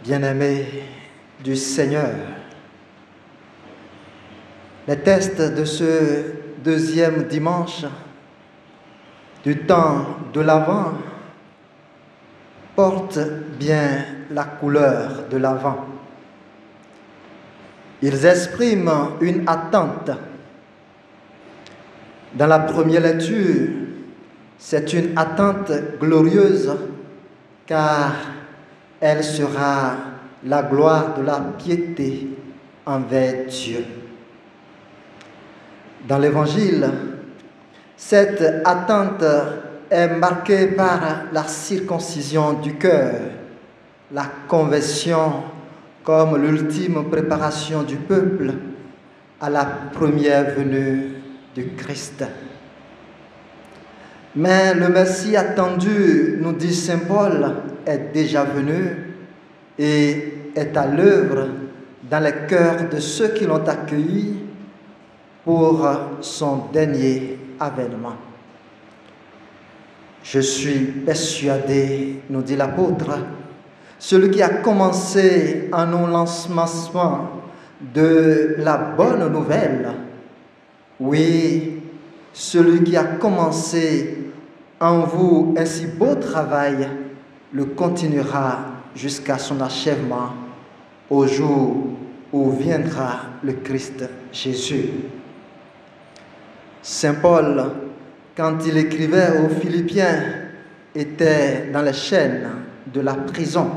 Bien-aimés du Seigneur, les textes de ce deuxième dimanche du temps de l'Avent portent bien la couleur de l'Avent. Ils expriment une attente. Dans la première lecture, c'est une attente glorieuse car elle sera la gloire de la piété envers Dieu. Dans l'Évangile, cette attente est marquée par la circoncision du cœur, la conversion comme l'ultime préparation du peuple à la première venue du Christ. Mais le Messie attendu, nous dit saint Paul, est déjà venu et est à l'œuvre dans les cœurs de ceux qui l'ont accueilli pour son dernier avènement. Je suis persuadé, nous dit l'apôtre, celui qui a commencé en nous lancement de la bonne nouvelle, oui, celui qui a commencé en vous un si beau travail, le continuera jusqu'à son achèvement au jour où viendra le Christ Jésus. Saint Paul, quand il écrivait aux Philippiens, était dans les chaînes de la prison.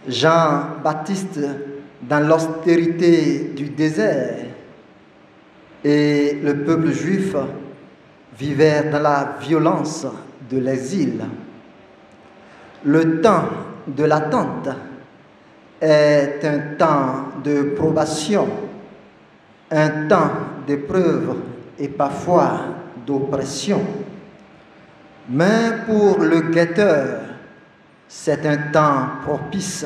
Jean-Baptiste dans l'austérité du désert et le peuple juif vivait dans la violence de l'exil. Le temps de l'attente est un temps de probation, un temps d'épreuve et parfois d'oppression. Mais pour le guetteur, c'est un temps propice.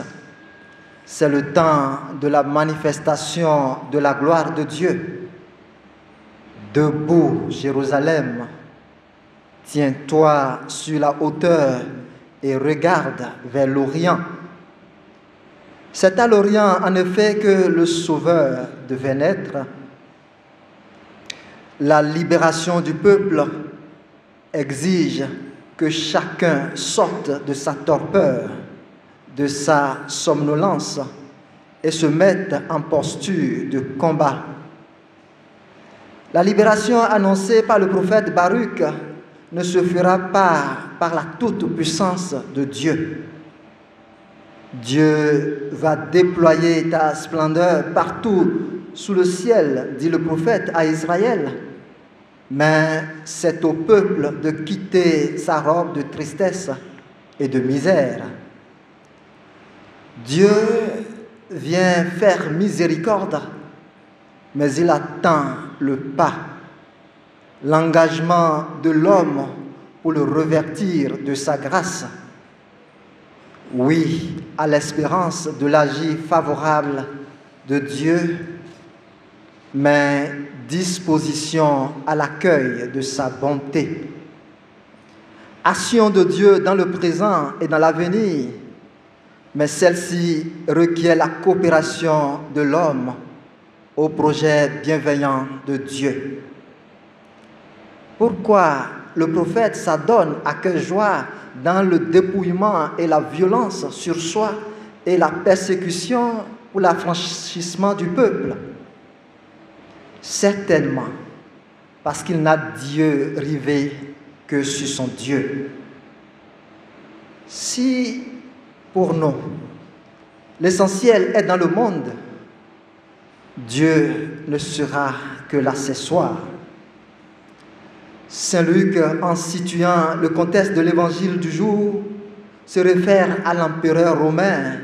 C'est le temps de la manifestation de la gloire de Dieu. Debout, Jérusalem, tiens-toi sur la hauteur et regarde vers l'Orient. C'est à l'Orient, en effet, que le Sauveur devait naître. La libération du peuple exige que chacun sorte de sa torpeur, de sa somnolence et se mette en posture de combat. La libération annoncée par le prophète Baruch ne se fera pas par la toute-puissance de Dieu. Dieu va déployer ta splendeur partout sous le ciel, dit le prophète à Israël. Mais c'est au peuple de quitter sa robe de tristesse et de misère. Dieu vient faire miséricorde, mais il attend le pas, l'engagement de l'homme pour le revêtir de sa grâce. Oui, à l'espérance de l'agir favorable de Dieu, mais disposition à l'accueil de sa bonté. Action de Dieu dans le présent et dans l'avenir, mais celle-ci requiert la coopération de l'homme au projet bienveillant de Dieu. Pourquoi le prophète s'adonne à cœur joie dans le dépouillement et la violence sur soi et la persécution pour l'affranchissement du peuple? Certainement, parce qu'il n'a Dieu rivé que sur son Dieu. Si, pour nous, l'essentiel est dans le monde, Dieu ne sera que l'accessoire. Saint Luc, en situant le contexte de l'évangile du jour, se réfère à l'empereur romain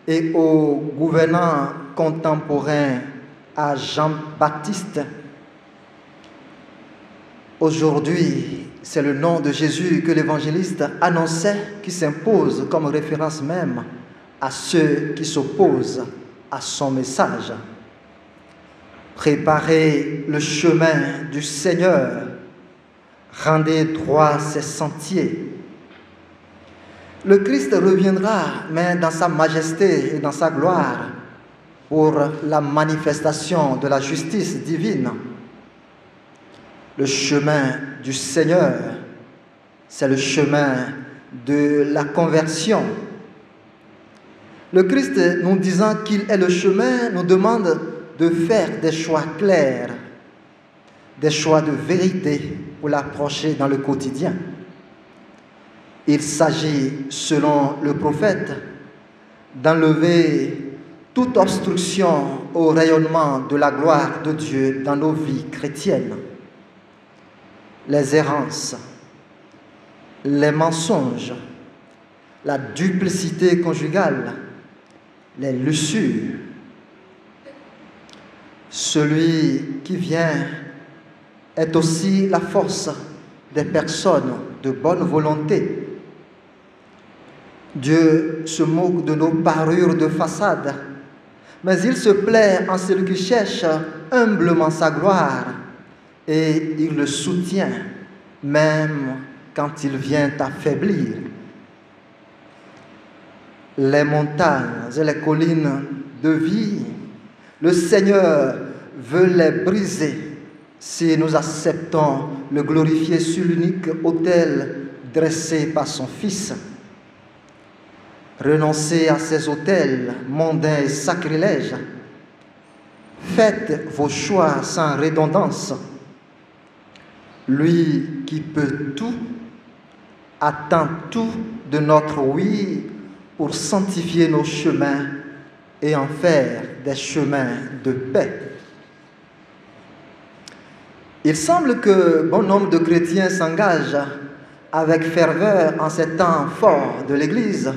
et au gouvernant contemporain à Jean-Baptiste. Aujourd'hui, c'est le nom de Jésus que l'évangéliste annonçait qui s'impose comme référence même à ceux qui s'opposent à son message. Préparez le chemin du Seigneur, rendez droit ses sentiers. Le Christ reviendra, mais dans sa majesté et dans sa gloire, pour la manifestation de la justice divine. Le chemin du Seigneur, c'est le chemin de la conversion. Le Christ, nous disant qu'il est le chemin, nous demande de faire des choix clairs, des choix de vérité pour l'approcher dans le quotidien. Il s'agit, selon le prophète, d'enlever toute obstruction au rayonnement de la gloire de Dieu dans nos vies chrétiennes. Les errances, les mensonges, la duplicité conjugale, les luxures. Celui qui vient est aussi la force des personnes de bonne volonté. Dieu se moque de nos parures de façade, mais il se plaît en celui qui cherche humblement sa gloire et il le soutient même quand il vient affaiblir. Les montagnes et les collines de vie, le Seigneur veut les briser si nous acceptons le glorifier sur l'unique autel dressé par son Fils. Renoncez à ces autels mondains et sacrilèges. Faites vos choix sans redondance. Lui qui peut tout, attend tout de notre oui pour sanctifier nos chemins et en faire des chemins de paix. Il semble que bon nombre de chrétiens s'engagent avec ferveur en ces temps forts de l'Église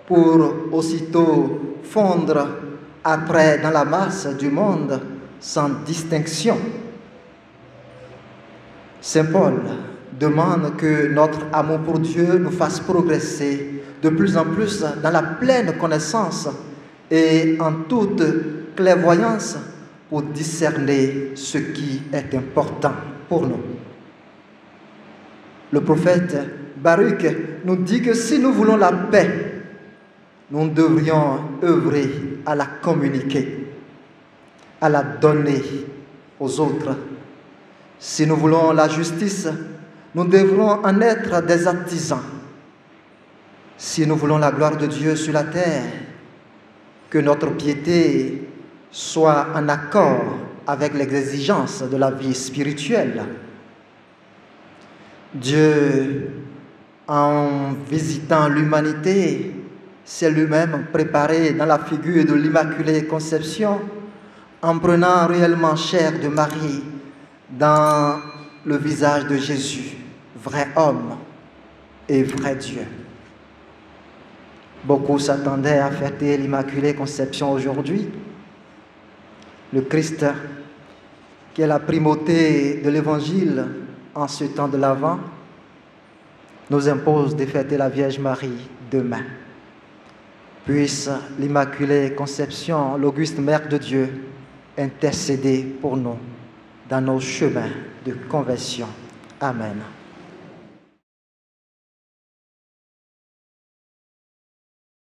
pour aussitôt fondre après dans la masse du monde sans distinction. Saint Paul demande que notre amour pour Dieu nous fasse progresser de plus en plus dans la pleine connaissance et en toute clairvoyance pour discerner ce qui est important pour nous. Le prophète Baruch nous dit que si nous voulons la paix, nous devrions œuvrer à la communiquer, à la donner aux autres. Si nous voulons la justice, nous devrons en être des artisans. Si nous voulons la gloire de Dieu sur la terre, que notre piété soit en accord avec les exigences de la vie spirituelle. Dieu, en visitant l'humanité, s'est lui-même préparé dans la figure de l'Immaculée Conception, en prenant réellement chair de Marie dans le visage de Jésus, vrai homme et vrai Dieu. Beaucoup s'attendaient à fêter l'Immaculée Conception aujourd'hui. Le Christ, qui est la primauté de l'Évangile en ce temps de l'Avent, nous impose de fêter la Vierge Marie demain. Puisse l'Immaculée Conception, l'auguste Mère de Dieu, intercéder pour nous dans nos chemins de conversion. Amen.